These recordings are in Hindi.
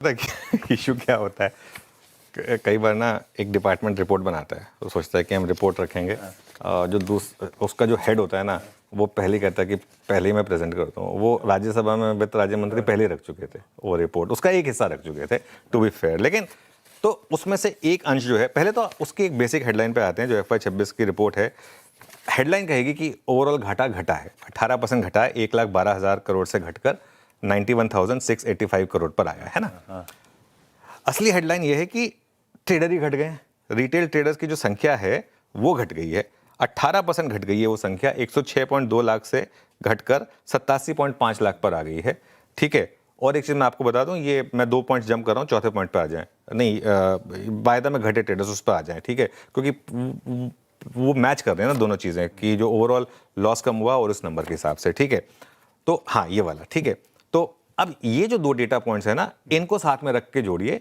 देखिए इशू क्या होता है, कई बार ना एक डिपार्टमेंट रिपोर्ट बनाता है तो सोचता है कि हम रिपोर्ट रखेंगे, जो उसका जो हेड होता है ना वो पहले ही कहता है कि पहले ही मैं प्रेजेंट करता हूँ। वो राज्यसभा में वित्त राज्य मंत्री पहले ही रख चुके थे, वो रिपोर्ट उसका एक हिस्सा रख चुके थे टू बी फेयर। लेकिन तो उसमें से एक अंश जो है, पहले तो उसकी एक बेसिक हेडलाइन पे आते हैं। जो FY26 की रिपोर्ट है, हेडलाइन कहेगी कि ओवरऑल घाटा घटा है, 18% घटा है, 1,12,000 करोड़ से घटकर 91,685 करोड़ पर आया है ना। असली हेडलाइन ये है कि ट्रेडर ही घट गए हैं, रिटेल ट्रेडर्स की जो संख्या है वो घट गई है, 18% घट गई है वो संख्या, 106.2 लाख से घटकर 87.5 लाख पर आ गई है। ठीक है, और एक चीज़ मैं आपको बता दूं, ये मैं 2 पॉइंट जंप कर रहा हूँ, चौथे पॉइंट पे आ जाएं, नहीं वायदा में घटे ट्रेडर्स उस पर आ जाएं। ठीक है, क्योंकि वो मैच कर रहे हैं ना दोनों चीज़ें कि जो ओवरऑल लॉस कम हुआ और उस नंबर के हिसाब से। ठीक है, तो हाँ ये वाला ठीक है। तो अब ये जो दो डेटा पॉइंट्स है ना, इनको साथ में रख के जोड़िए,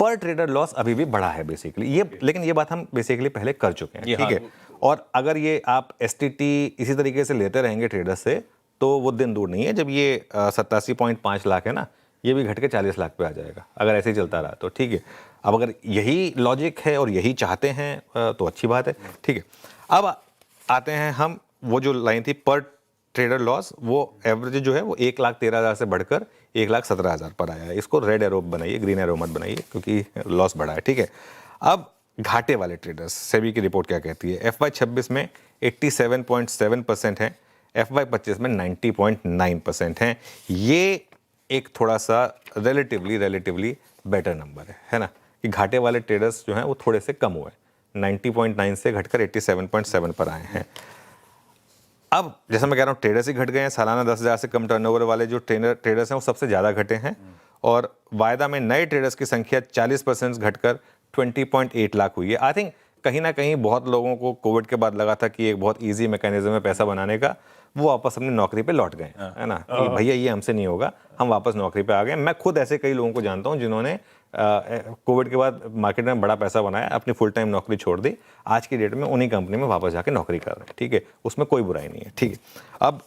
पर ट्रेडर लॉस अभी भी बढ़ा है बेसिकली ये, लेकिन ये बात हम बेसिकली पहले कर चुके हैं। ठीक है, और अगर ये आप STT इसी तरीके से लेते रहेंगे ट्रेडर से तो वो दिन दूर नहीं है जब ये 87.5 लाख है ना, ये भी घट के 40 लाख पे आ जाएगा अगर ऐसे ही चलता रहा तो। ठीक है, अब अगर यही लॉजिक है और यही चाहते हैं तो अच्छी बात है। ठीक है, अब आते हैं हम, वो जो लाइन थी पर ट्रेडर लॉस, वो एवरेज जो है वो 1,13,000 से बढ़कर 1,17,000 पर आया है। इसको रेड एरो बनाइए, ग्रीन एरो मत बनाइए क्योंकि लॉस बढ़ा है। ठीक है, अब घाटे वाले ट्रेडर्स, सेबी की रिपोर्ट क्या कहती है? FY26 में 87.7% है, FY25 में 90.9% है। ये एक थोड़ा सा रिलेटिवली बेटर नंबर है ना, कि घाटे वाले ट्रेडर्स जो हैं वो थोड़े से कम हुए, 90.9 से घटकर 87.7 पर आए हैं। अब जैसा मैं कह रहा हूँ ट्रेडर्स ही घट गए हैं, सालाना 10,000 से कम टर्नओवर वाले जो ट्रेडर्स हैं वो सबसे ज़्यादा घटे हैं, और वायदा में नए ट्रेडर्स की संख्या 40% घटकर 20.8 लाख हुई है। आई थिंक कहीं ना कहीं बहुत लोगों को कोविड के बाद लगा था कि एक बहुत इजी मैकेनिज्म है पैसा बनाने का, वो वापस अपनी नौकरी पे लौट गए, है ना, कि भैया ये हमसे नहीं होगा, हम वापस नौकरी पे आ गए। मैं खुद ऐसे कई लोगों को जानता हूँ जिन्होंने कोविड के बाद मार्केट में बड़ा पैसा बनाया, अपनी फुल टाइम नौकरी छोड़ दी, आज की डेट में उन्हीं कंपनी में वापस जाके नौकरी कर रहे हैं। ठीक है, उसमें कोई बुराई नहीं है। ठीक है, अब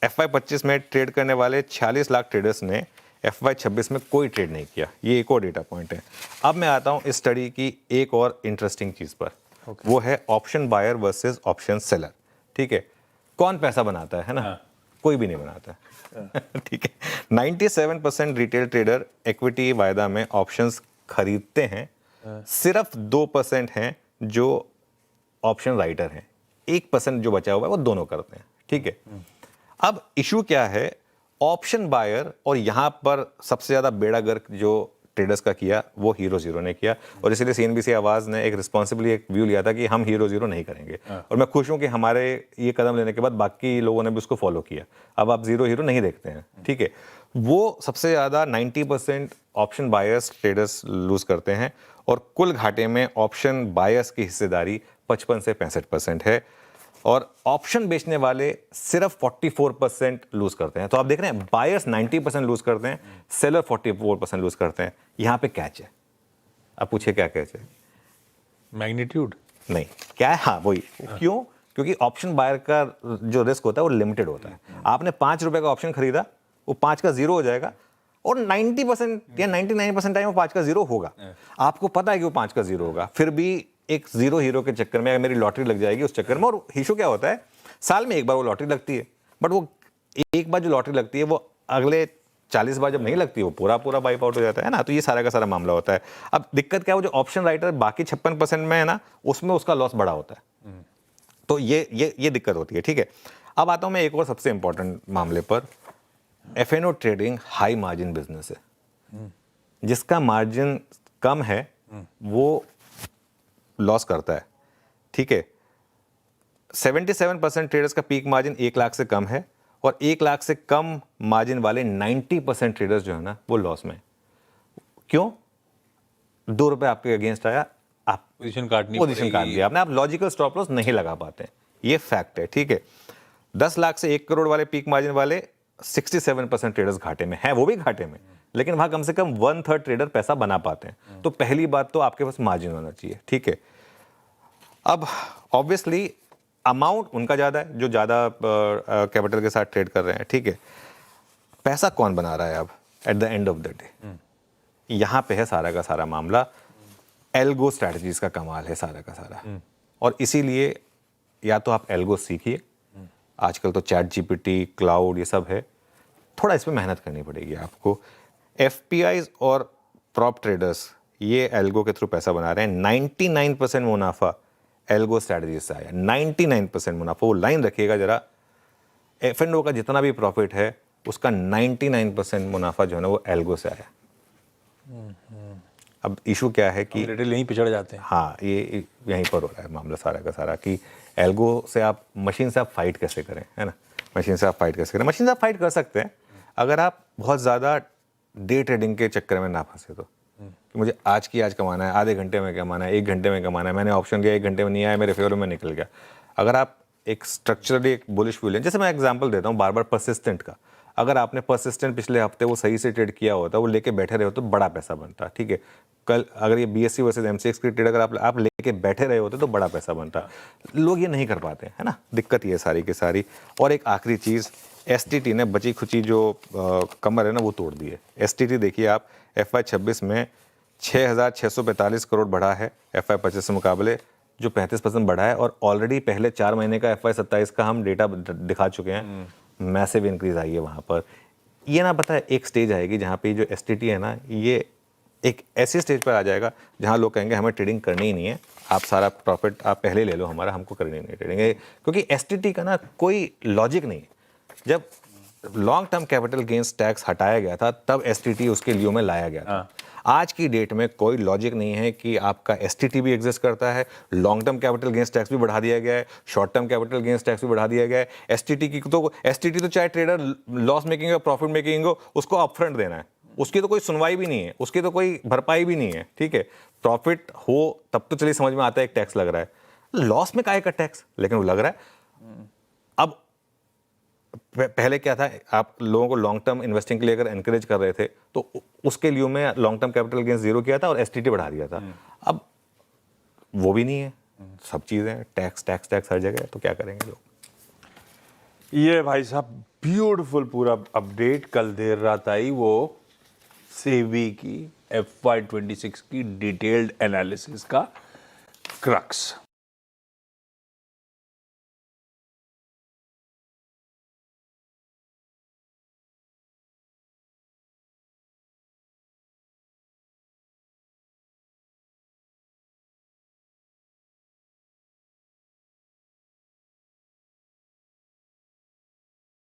FY25 में ट्रेड करने वाले 46 लाख ट्रेडर्स ने FY26 में कोई ट्रेड नहीं किया, ये एक और डेटा पॉइंट है। अब मैं आता हूँ इस स्टडी की एक और इंटरेस्टिंग चीज़ पर, वो है option buyer versus option seller. ठीक है, कौन पैसा बनाता है ना? कोई भी नहीं बनाता है। ठीक है, 97% रिटेल ट्रेडर इक्विटी वायदा में ऑप्शंस खरीदते हैं, सिर्फ 2% हैं जो ऑप्शन राइटर हैं, 1% जो बचा हुआ है वो दोनों करते हैं। ठीक है, अब इशू क्या है? ऑप्शन बायर, और यहां पर सबसे ज्यादा बेड़ा गर्क जो ट्रेडर्स का किया वो हीरो जीरो ने किया, और इसीलिए CNBC आवाज ने एक रिस्पॉन्सिबली एक व्यू लिया था कि हम हीरो जीरो नहीं करेंगे, और मैं खुश हूं कि हमारे ये कदम लेने के बाद बाकी लोगों ने भी उसको फॉलो किया। अब आप जीरो हीरो नहीं देखते हैं। ठीक है, वो सबसे ज्यादा 90% ऑप्शन बायर्स ट्रेडर्स लूज करते हैं, और कुल घाटे में ऑप्शन बायर्स की हिस्सेदारी 55 से 65% है, और ऑप्शन बेचने वाले सिर्फ 44% लूज करते हैं। तो आप देख रहे हैं बायर्स 90% लूज करते हैं, सेलर 44% लूज करते हैं। यहां पे कैच है, आप पूछिए क्या कैच है? मैग्नीट्यूड नहीं, क्या है? हाँ वही, क्यों? क्योंकि ऑप्शन बायर का जो रिस्क होता है वो लिमिटेड होता है। आपने 5 रुपए का ऑप्शन खरीदा, वो 5 का जीरो हो जाएगा, और 90% या 99% टाइम वो 5 का जीरो होगा। आपको पता है कि वो 5 का जीरो होगा, फिर भी एक जीरो हीरो के चक्कर में मेरी लॉटरी लग जाएगी उस चक्कर में। और इशू क्या होता है, साल में एक बार वो लॉटरी लगती है, बट वो एक बार जो लॉटरी लगती है वो अगले 40 बार जब नहीं लगती वो पूरा पूरा वाइप आउट हो जाता है ना। तो ये सारा का सारा मामला होता है। अब दिक्कत क्या है, वो जो ऑप्शन राइटर बाकी 56% में है ना, उसमें उसका लॉस बड़ा होता है। तो ये दिक्कत होती है। ठीक है, अब आता हूं मैं एक और सबसे इंपॉर्टेंट मामले पर। F&O trading high margin business है, जिसका मार्जिन कम है वो लॉस करता है। ठीक है, 77% ट्रेडर्स का पीक मार्जिन 1 लाख से कम है, और 1 लाख से कम मार्जिन वाले 90% ट्रेडर्स जो है ना वो लॉस में। क्यों? 2 रुपए आपके अगेंस्ट आया, आप पोजीशन काट दिया आपने, आप लॉजिकल स्टॉप लॉस नहीं लगा पाते, ये फैक्ट है। ठीक है, 10 लाख से 1 करोड़ वाले पीक मार्जिन वाले 67% ट्रेडर्स घाटे में है, वो भी घाटे में, लेकिन वहां कम से कम 1/3 ट्रेडर पैसा बना पाते हैं। तो पहली बात तो आपके पास मार्जिन होना चाहिए। ठीक है, अब ऑब्वियसली अमाउंट उनका ज्यादा है जो ज्यादा कैपिटल के साथ ट्रेड कर रहे हैं। ठीक है, पैसा कौन बना रहा है अब at the end of the day? यहाँ पे है सारा का सारा मामला। एल्गो स्ट्रैटेजीज का कमाल है सारा का सारा, और इसीलिए या तो आप एल्गो सीखिए, आजकल तो चैट जीपीटी, क्लाउड, ये सब है, थोड़ा इसमें मेहनत करनी पड़ेगी आपको। एफपीआईज और प्रॉप ट्रेडर्स ये एल्गो के थ्रू पैसा बना रहे हैं। 99% मुनाफा एल्गो स्ट्रैटेजी से आया, 99% मुनाफा। वो लाइन रखिएगा जरा, F&O का जितना भी प्रॉफिट है उसका 99% मुनाफा जो है ना वो एल्गो से आया। अब इशू क्या है कि रिटेल यहीं पिछड़ जाते हैं। हाँ, ये यहीं पर हो रहा है मामला सारा का सारा कि एल्गो से आप, मशीन से आप फाइट कैसे करें, है ना। मशीन से आप फाइट कैसे करें, मशीन से आप फाइट कर सकते हैं अगर आप बहुत ज़्यादा डे ट्रेडिंग के चक्कर में ना फंसे तो, कि मुझे आज की आज कमाना है, आधे घंटे में कमाना है, 1 घंटे में कमाना है, मैंने ऑप्शन लिया 1 घंटे में नहीं आया, मेरे फेवर में निकल गया। अगर आप एक स्ट्रक्चरली एक बुलिश व्यू लें, जैसे मैं एग्जांपल देता हूँ बार बार परसिस्टेंट का, अगर आपने परसिस्टेंट पिछले हफ्ते वो सही से ट्रेड किया होता, वो लेके बैठे रहे हो तो बड़ा पैसा बनता, ठीक है। कल अगर ये बीएससी वर्सेस एमसीएक्स की ट्रेड अगर आप लेके बैठे रहे होते तो बड़ा पैसा बनता। लोग ये नहीं कर पाते, है ना, दिक्कत ये सारी की सारी। और एक आखिरी चीज़, एसटीटी ने बची खुची जो कमर है ना वो तोड़ दी है। एसटीटी देखिए आप, FY26 में 6,645 करोड़ बढ़ा है FY25 से मुकाबले, जो 35% बढ़ा है, और ऑलरेडी पहले 4 महीने का FY27 का हम डेटा दिखा चुके हैं, मैसिव इंक्रीज आई है वहाँ पर। ये ना पता है एक स्टेज आएगी जहाँ पे जो एसटीटी है ना, ये एक ऐसी स्टेज पर आ जाएगा जहाँ लोग कहेंगे हमें ट्रेडिंग करनी ही नहीं है, आप सारा प्रॉफिट आप पहले ले लो हमारा, हमको करनी नहीं है ट्रेडिंग, क्योंकि एसटीटी का ना कोई लॉजिक नहीं है। जब long term capital gains tax हटाया गया था तब एसटीटी उसके लिए में लाया गया था। आज की डेट में कोई लॉजिक नहीं है कि आपका एसटीटी भी एग्जिस्ट करता है, long term capital gains tax भी बढ़ा दिया गया है, short term capital gains tax भी बढ़ा दिया गया है। एसटीटी तो चाहे ट्रेडर लॉस मेकिंग हो प्रॉफिट मेकिंग हो, उसको अपफ्रंट देना है, उसकी तो कोई सुनवाई भी नहीं है, उसकी तो कोई भरपाई भी नहीं है, ठीक है। प्रॉफिट हो तब तो चलिए समझ में आता है एक टैक्स लग रहा है, लॉस में काहे का टैक्स, लेकिन वो लग रहा है। अब पहले क्या था, आप लोगों को लॉन्ग टर्म इन्वेस्टिंग के लिए अगर एनकरेज कर रहे थे तो उसके लिए में लॉन्ग टर्म कैपिटल गेन्स 0 किया था और एसटीटी बढ़ा दिया था। अब वो भी नहीं है, सब चीज़ें टैक्स टैक्स टैक्स हर जगह है, तो क्या करेंगे लोग। ये भाई साहब ब्यूटीफुल पूरा अपडेट कल देर रात आई, वो सेबी की FY26 की डिटेल्ड एनालिसिस का क्रक्स।